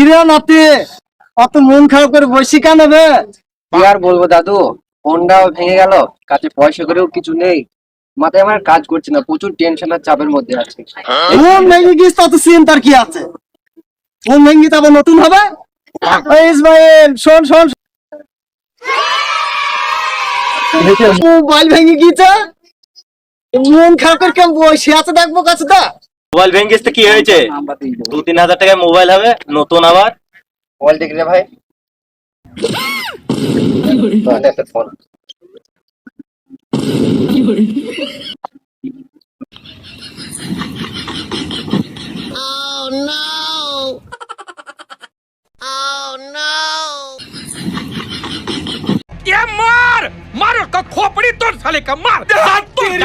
কিরে নাতি, অত মন খারাপ করে বসি কেন রে? কি আর বলবো দাদু, ফোনটাও ভেঙে গেল, কাছে পয়সা করেও কিছু নেই, মাথায় আমার কাজ করছে না, প্রচুর টেনশন আর চাপের মধ্যে আছে। মন ভেঙে গিয়েছে তত চিন্তার কি আছে? মন ভেঙে তো আবার নতুন হবে। এই ইসমাইল, শোন শোন, মোবাইল ভেঙে গিয়েছে, মন খারাপ করে কেমন বসে আছে দেখবো কাছে দা। মোবাইল ভেঙে গেছে কি হয়েছে? 2-3 হাজার টাকায় মোবাইল হবে নতুন আবার। বল দেখি রে ভাই। একটা ফোন। ये मार मार उसका खोपड़ी तोड़ साले का मार हाथ तोड़